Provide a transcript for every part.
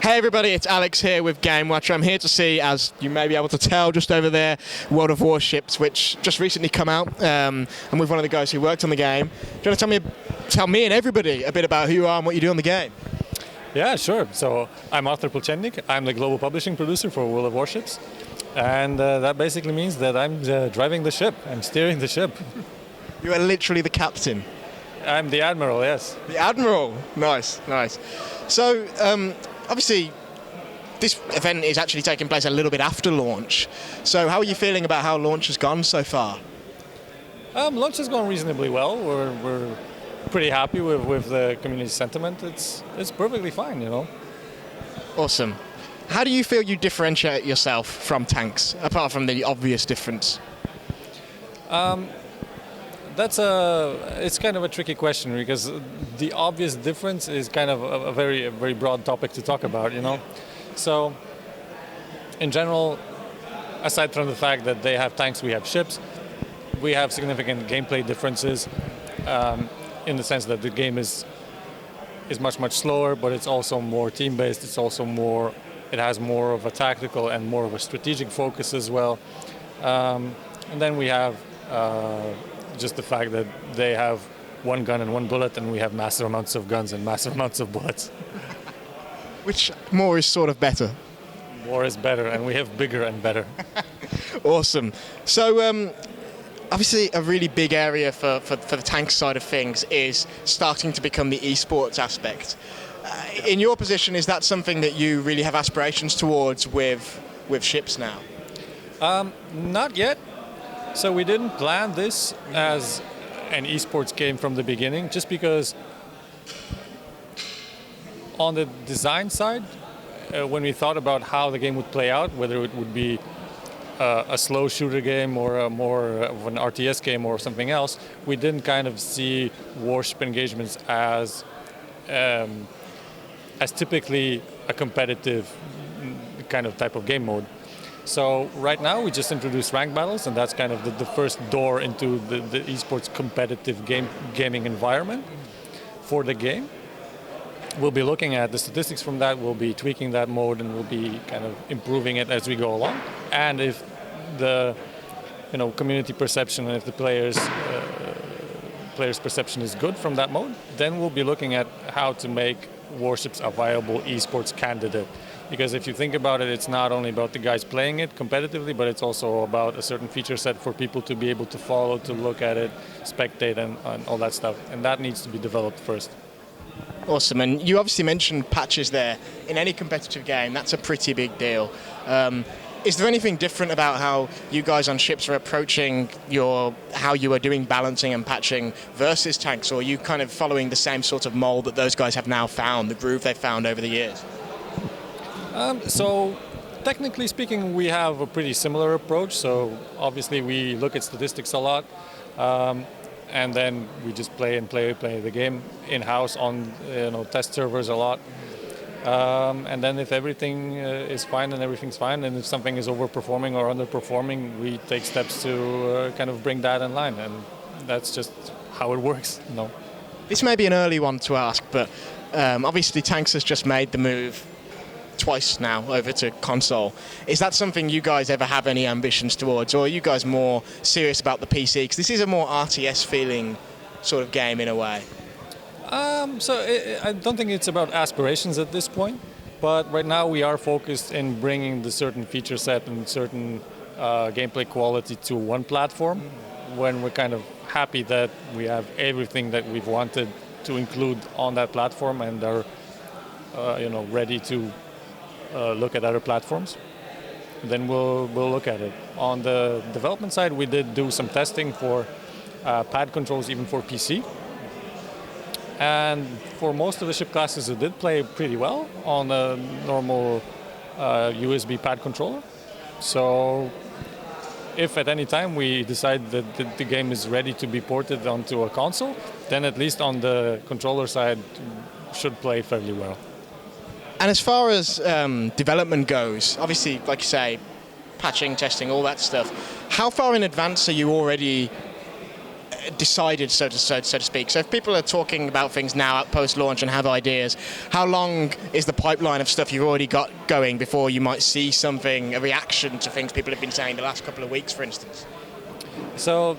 Hey everybody, it's Alex here with GameWatcher. I'm here to see, as you may be able to tell just over there, World of Warships, which just recently come out. I'm with one of the guys who worked on the game. Do you want to tell me and everybody a bit about who you are and what you do on the game? Yeah, sure. So I'm Arthur Pulchennik. I'm the global publishing producer for World of Warships. And that basically means that I'm driving the ship. I'm steering the ship. You are literally the captain. I'm the admiral, yes. The admiral. Nice, nice. So, obviously, this event is actually taking place a little bit after launch. So how are you feeling about how launch has gone so far? Launch has gone reasonably well. We're pretty happy with the community sentiment. It's perfectly fine, you know. Awesome. How do you feel you differentiate yourself from tanks, apart from the obvious difference? It's kind of a tricky question because the obvious difference is kind of a very broad topic to talk about, you know. So, in general, aside from the fact that they have tanks, we have ships, we have significant gameplay differences in the sense that the game is much slower, but it's also more team-based. It has more of a tactical and more of a strategic focus as well. And then we have just the fact that they have one gun and one bullet, and we have massive amounts of guns and massive amounts of bullets. Which more is sort of better? More is better, and we have bigger and better. Awesome. So, obviously, a really big area for the tank side of things is starting to become the eSports aspect. In your position, is that something that you really have aspirations towards with ships now? Not yet. So we didn't plan this as an esports game from the beginning, just because on the design side, when we thought about how the game would play out, whether it would be a slow shooter game or a more of an RTS game or something else, we didn't kind of see warship engagements as typically a competitive kind of type of game mode. So right now we just introduced ranked battles, and that's kind of the first door into the esports competitive gaming environment for the game. We'll be looking at the statistics from that, we'll be tweaking that mode, and we'll be kind of improving it as we go along. And if the community perception and if the players' perception is good from that mode, then we'll be looking at how to make Warships a viable esports candidate. Because if you think about it, it's not only about the guys playing it competitively, but it's also about a certain feature set for people to be able to follow, to look at it, spectate, and all that stuff. And that needs to be developed first. Awesome. And you obviously mentioned patches there. In any competitive game, that's a pretty big deal. Is there anything different about how you guys on ships are approaching how you are doing balancing and patching versus tanks, or are you kind of following the same sort of mold that those guys have now found, the groove they've found over the years? So, technically speaking, we have a pretty similar approach. So, obviously, we look at statistics a lot, and then we just play the game in-house on test servers a lot. And then if everything is fine, then everything's fine. And if something is overperforming or underperforming, we take steps to kind of bring that in line. And that's just how it works. This may be an early one to ask, but obviously Tanks has just made the move twice now over to console. Is that something you guys ever have any ambitions towards, or are you guys more serious about the PC? Because this is a more RTS feeling sort of game in a way. I don't think it's about aspirations at this point, but right now we are focused in bringing the certain feature set and certain gameplay quality to one platform, when we're kind of happy that we have everything that we've wanted to include on that platform and are ready to look at other platforms. Then we'll look at it. On the development side, we did do some testing for pad controls even for PC. And for most of the ship classes, it did play pretty well on a normal USB pad controller. So if at any time we decide that the game is ready to be ported onto a console, then at least on the controller side should play fairly well. And as far as development goes, obviously, like you say, patching, testing, all that stuff, how far in advance are you already decided, so to speak. So if people are talking about things now at post-launch and have ideas, how long is the pipeline of stuff you've already got going before you might see something, a reaction to things people have been saying the last couple of weeks, for instance? So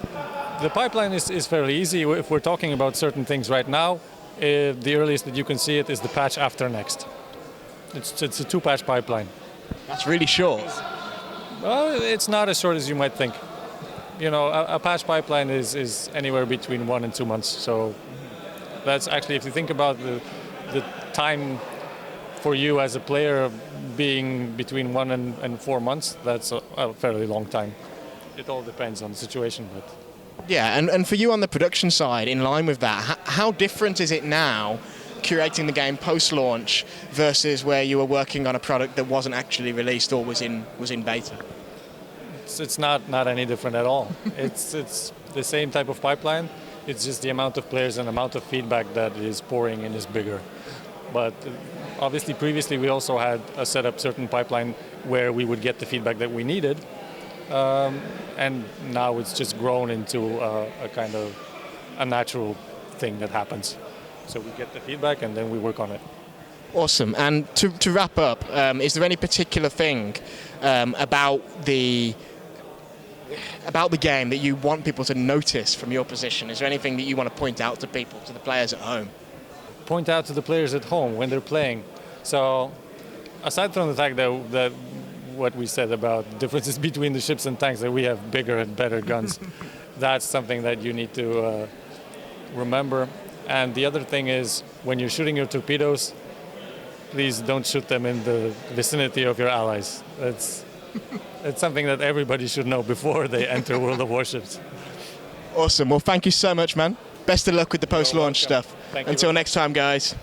the pipeline is fairly easy. If we're talking about certain things right now, the earliest that you can see it is the patch after next. It's a 2-patch pipeline. That's really short. Well, it's not as short as you might think. You know, a patch pipeline is anywhere between 1 and 2 months. So that's actually, if you think about the time for you as a player being between 1 and 4 months, that's a fairly long time. It all depends on the situation, but... Yeah, and for you on the production side, in line with that, how different is it now curating the game post-launch versus where you were working on a product that wasn't actually released or was in beta? It's not any different at all. It's the same type of pipeline. It's just the amount of players and amount of feedback that is pouring in is bigger. But obviously, previously we also had a set up certain pipeline where we would get the feedback that we needed. And now it's just grown into a kind of a natural thing that happens. So we get the feedback and then we work on it. Awesome. And to wrap up, is there any particular thing about the game that you want people to notice from your position? Is there anything that you want to point out to people, to the players at home? Point out to the players at home when they're playing. So aside from the fact that what we said about differences between the ships and tanks, that we have bigger and better guns, that's something that you need to remember. And the other thing is, when you're shooting your torpedoes, please don't shoot them in the vicinity of your allies. It's something that everybody should know before they enter World of Warships. Awesome. Well, thank you so much, man. Best of luck with the post-launch stuff. Until next time, guys.